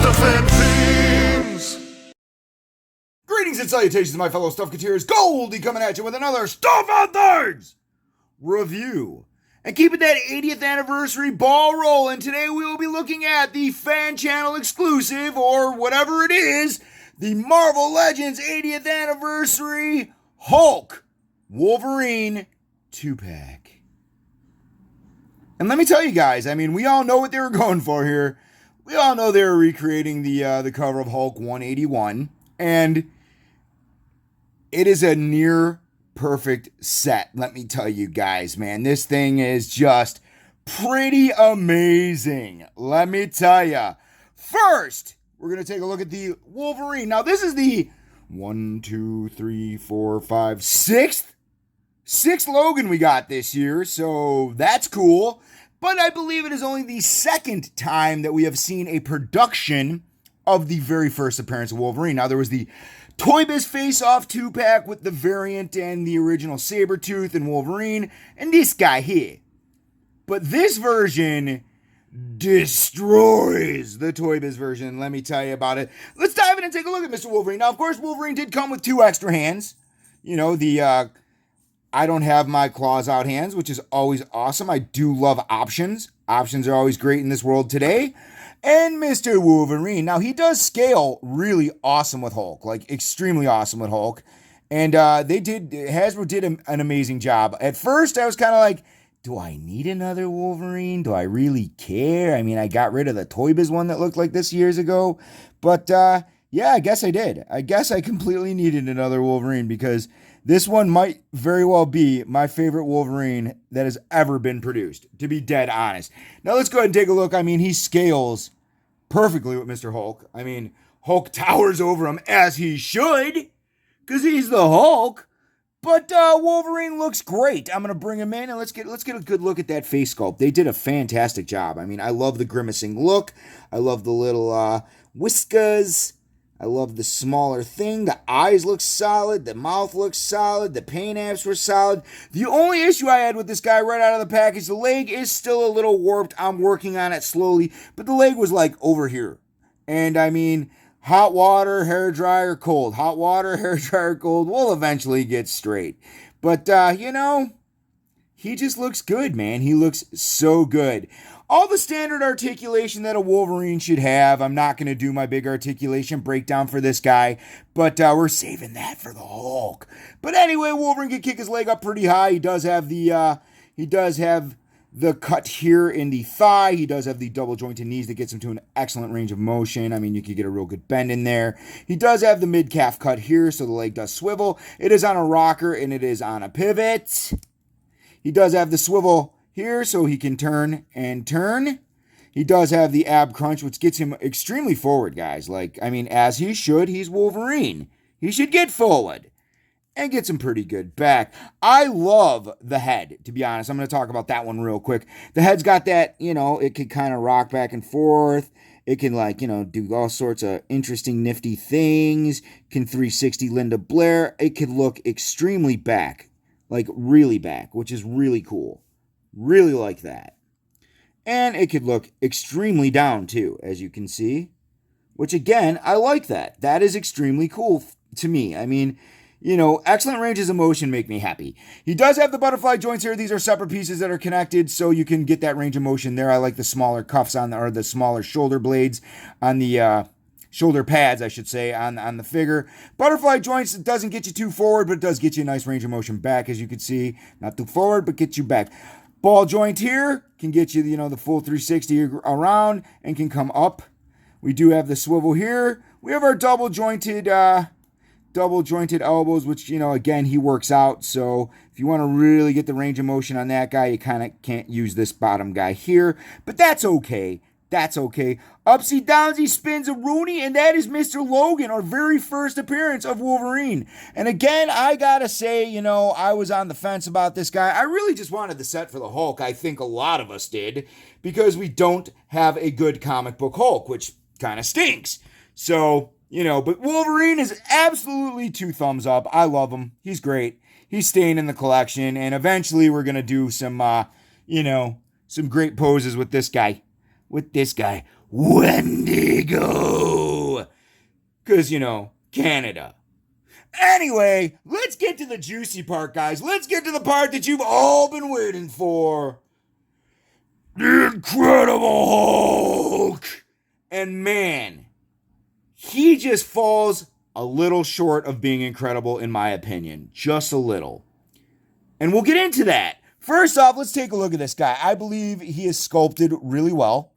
Stuff and Things! Greetings and salutations, my fellow Stuffketeers. Goldy coming at you with another Stuff and Things review. And keeping that 80th anniversary ball rolling, today we will be looking at the fan channel exclusive, or whatever it is, the Marvel Legends 80th anniversary Hulk Wolverine 2-pack. And let me tell you guys, I mean, we all know what they were going for here. We all know they were recreating the cover of Hulk 181, and it is a near perfect set. Let me tell you guys, man, this thing is just pretty amazing. Let me tell you. First, we're gonna take a look at the Wolverine. Now, this is the 6th Logan we got this year, so that's cool. But I believe it is only the second time that we have seen a production of the very first appearance of Wolverine. Now, there was the Toy Biz Face-Off 2-pack with the variant and the original Sabretooth and Wolverine, and this guy here. But this version destroys the Toy Biz version. Let me tell you about it. Let's dive in and take a look at Mr. Wolverine. Now, of course, Wolverine did come with 2 extra hands. You know, the I don't have my claws out hands, which is always awesome. I do love options. Options are always great in this world today. And Mr. Wolverine. Now, he does scale really awesome with Hulk, like extremely awesome with Hulk. And Hasbro did an amazing job. At first, I was kind of like, do I need another Wolverine? Do I really care? I mean, I got rid of the Toy Biz one that looked like this years ago. But yeah, I guess I did. I guess I completely needed another Wolverine because this one might very well be my favorite Wolverine that has ever been produced, to be dead honest. Now let's go ahead and take a look. I mean, he scales perfectly with Mr. Hulk. I mean, Hulk towers over him as he should, because he's the Hulk. But Wolverine looks great. I'm going to bring him in and let's get a good look at that face sculpt. They did a fantastic job. I mean, I love the grimacing look. I love the little whiskers. I love the smaller thing. The eyes look solid. The mouth looks solid. The paint apps were solid. The only issue I had with this guy right out of the package, the leg is still a little warped. I'm working on it slowly. But the leg was like over here. And I mean, hot water, hair dryer, cold. Hot water, hair dryer, cold. We'll eventually get straight. But, you know, he just looks good, man. He looks so good. All the standard articulation that a Wolverine should have. I'm not going to do my big articulation breakdown for this guy, but we're saving that for the Hulk. But anyway, Wolverine can kick his leg up pretty high. He does have the cut here in the thigh. He does have the double jointed knees that gets him to an excellent range of motion. I mean, you could get a real good bend in there. He does have the mid-calf cut here, so the leg does swivel. It is on a rocker, and it is on a pivot. He does have the swivel here, so he can turn and turn. He does have the ab crunch, which gets him extremely forward, guys. Like, I mean, as he should, he's Wolverine. He should get forward and get some pretty good back. I love the head, to be honest. I'm going to talk about that one real quick. The head's got that, you know, it can kind of rock back and forth. It can, like, you know, do all sorts of interesting, nifty things. Can 360 Linda Blair. It can look extremely back, like really back, which is really cool. Really like that. And it could look extremely down too, as you can see. Which again, I like that. That is extremely cool to me. I mean, you know, excellent ranges of motion make me happy. He does have the butterfly joints here. These are separate pieces that are connected, so you can get that range of motion there. I like the smaller cuffs or the smaller shoulder blades on the shoulder pads, I should say, on the figure. Butterfly joints, it doesn't get you too forward, but it does get you a nice range of motion back, as you can see. Not too forward, but gets you back. Ball joint here can get you, you know, the full 360 around and can come up. We do have the swivel here. We have our double jointed elbows, which, you know, again, he works out. So if you want to really get the range of motion on that guy, you kind of can't use this bottom guy here. But that's okay. That's okay. Upsy downsy spins a Rooney, and that is Mr. Logan, our very first appearance of Wolverine. And again, I gotta say, you know, I was on the fence about this guy. I really just wanted the set for the Hulk. I think a lot of us did, because we don't have a good comic book Hulk, which kind of stinks. So, you know, but Wolverine is absolutely 2 thumbs up. I love him. He's great. He's staying in the collection, and eventually we're gonna do some, you know, some great poses with this guy. Wendigo. Because, Canada. Anyway, let's get to the juicy part, guys. Let's get to the part that you've all been waiting for. The Incredible Hulk. And man, he just falls a little short of being incredible, in my opinion. Just a little. And we'll get into that. First off, let's take a look at this guy. I believe he is sculpted really well.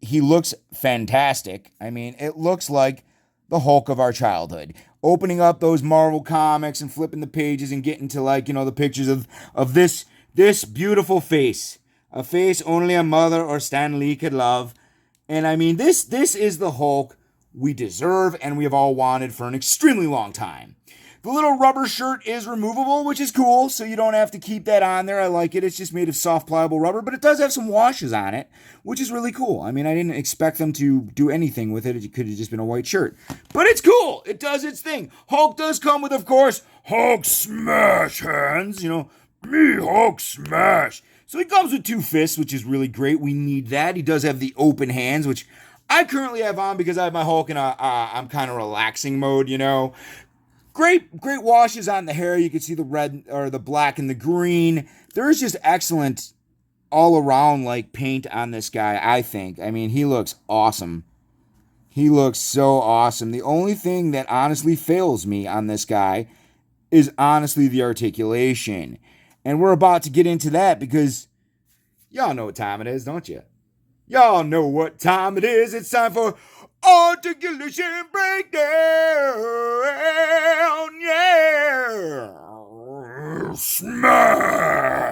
He looks fantastic. I mean, it looks like the Hulk of our childhood. Opening up those Marvel comics and flipping the pages and getting to the pictures of this beautiful face. A face only a mother or Stan Lee could love. And I mean, this is the Hulk we deserve and we have all wanted for an extremely long time. The little rubber shirt is removable, which is cool, so you don't have to keep that on there. I like it. It's just made of soft, pliable rubber, but it does have some washes on it, which is really cool. I mean, I didn't expect them to do anything with it. It could have just been a white shirt. But it's cool. It does its thing. Hulk does come with, of course, Hulk smash hands. Me, Hulk smash. So he comes with 2 fists, which is really great. We need that. He does have the open hands, which I currently have on because I have my Hulk in I'm kind of relaxing mode, Great washes on the hair. You can see the red or the black and the green. There is just excellent all around paint on this guy, I think. I mean, he looks awesome. He looks so awesome. The only thing that honestly fails me on this guy is honestly the articulation. And we're about to get into that because y'all know what time it is, don't you? Y'all know what time it is. It's time for Articulation Breakdown. Yeah. Smash.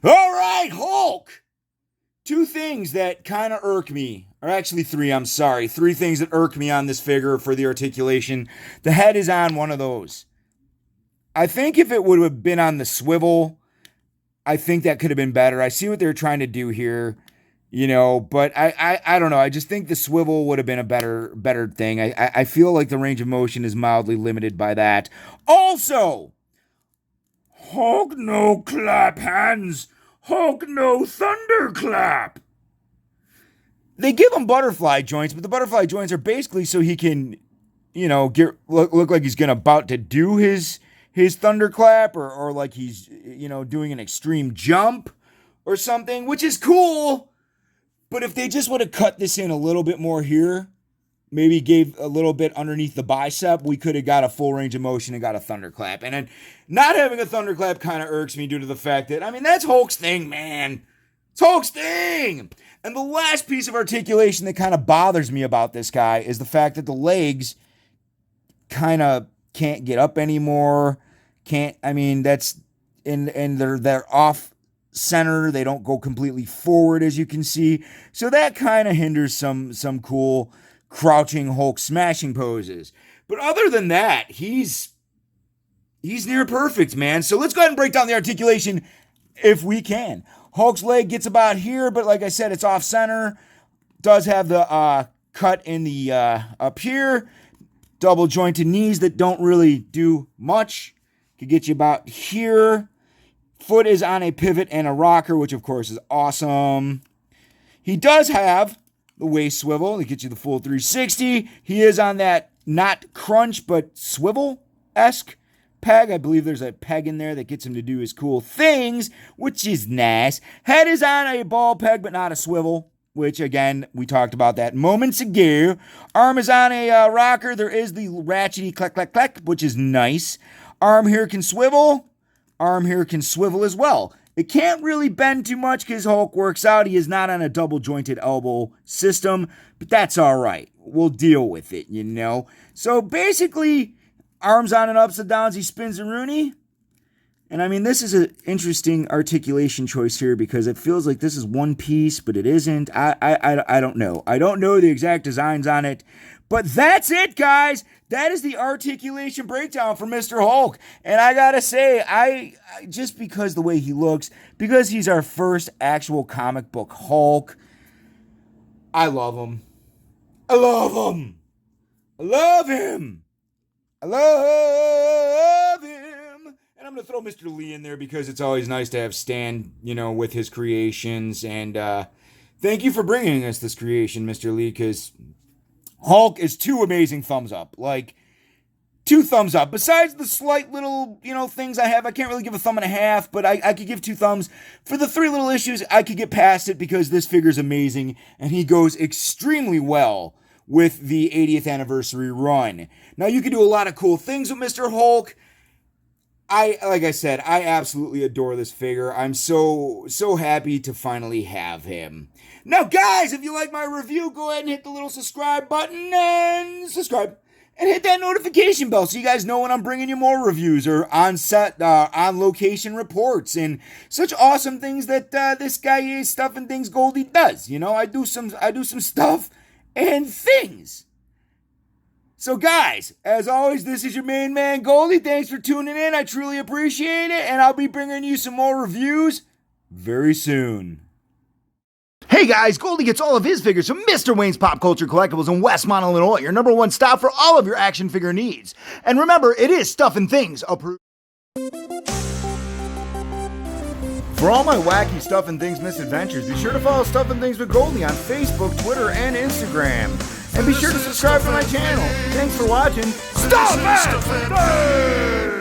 All right, Hulk. 2 things that kind of irk me. Or actually 3, I'm sorry. 3 things that irk me on this figure for the articulation. The head is on one of those. I think if it would have been on the swivel, I think that could have been better. I see what they're trying to do here. But I don't know. I just think the swivel would have been a better thing. I feel like the range of motion is mildly limited by that. Also, Hulk no clap hands. Hulk no thunderclap. They give him butterfly joints, but the butterfly joints are basically so he can, look like he's about to do his thunderclap or like he's, doing an extreme jump or something, which is cool. But if they just would have cut this in a little bit more here, maybe gave a little bit underneath the bicep, we could have got a full range of motion and got a thunderclap. And then not having a thunderclap kind of irks me due to the fact that, that's Hulk's thing, man. It's Hulk's thing. And the last piece of articulation that kind of bothers me about this guy is the fact that the legs kind of can't get up anymore. That's, and they're off center. They don't go completely forward, as you can see. So that kind of hinders some cool crouching Hulk smashing poses. But other than that, he's near perfect, man. So let's go ahead and break down the articulation if we can. Hulk's leg gets about here, but like I said, it's off center. Does have the cut in the up here. Double jointed knees that don't really do much. Could get you about here. Foot is on a pivot and a rocker, which of course is awesome. He does have the waist swivel to get you the full 360. He is on that not crunch, but swivel-esque peg. I believe there's a peg in there that gets him to do his cool things, which is nice. Head is on a ball peg, but not a swivel, which again, we talked about that moments ago. Arm is on a rocker. There is the ratchety clack, clack, clack, which is nice. Arm here can swivel. Arm here can swivel as well. It can't really bend too much because Hulk works out. He is not on a double jointed elbow system, but that's all right. We'll deal with it, So basically, arms on and ups and downs, he spins a Rooney. And this is an interesting articulation choice here because it feels like this is one piece, but it isn't. I don't know. I don't know the exact designs on it. But that's it, guys. That is the articulation breakdown for Mr. Hulk. And I gotta say, I just because the way he looks, because he's our first actual comic book Hulk, I love him. I love him. I love him. I love him. And I'm going to throw Mr. Lee in there because it's always nice to have Stan, with his creations. And Thank you for bringing us this creation, Mr. Lee, because Hulk is 2 amazing thumbs up. Like, 2 thumbs up. Besides the slight little, things I have, I can't really give a thumb and a half, but I could give 2 thumbs. For the 3 little issues, I could get past it because this figure's amazing, and he goes extremely well with the 80th anniversary run. Now, you can do a lot of cool things with Mr. Hulk. Like I said, I absolutely adore this figure. I'm so happy to finally have him. Now, guys, if you like my review, go ahead and hit the little subscribe button and subscribe. And hit that notification bell so you guys know when I'm bringing you more reviews or on-set, on-location reports and such awesome things that this guy is Stuffing Things Goldy does. I do some stuff and things. So, guys, as always, this is your main man, Goldy. Thanks for tuning in. I truly appreciate it, and I'll be bringing you some more reviews very soon. Hey guys, Goldy gets all of his figures from Mr. Wayne's Pop Culture Collectibles in Westmont, Illinois, your #1 stop for all of your action figure needs. And remember, it is Stuffing Things approved. For all my wacky Stuffing Things misadventures, be sure to follow Stuffing Things with Goldy on Facebook, Twitter, and Instagram. And be sure to subscribe to my channel. Thanks for watching. Stuffing Things!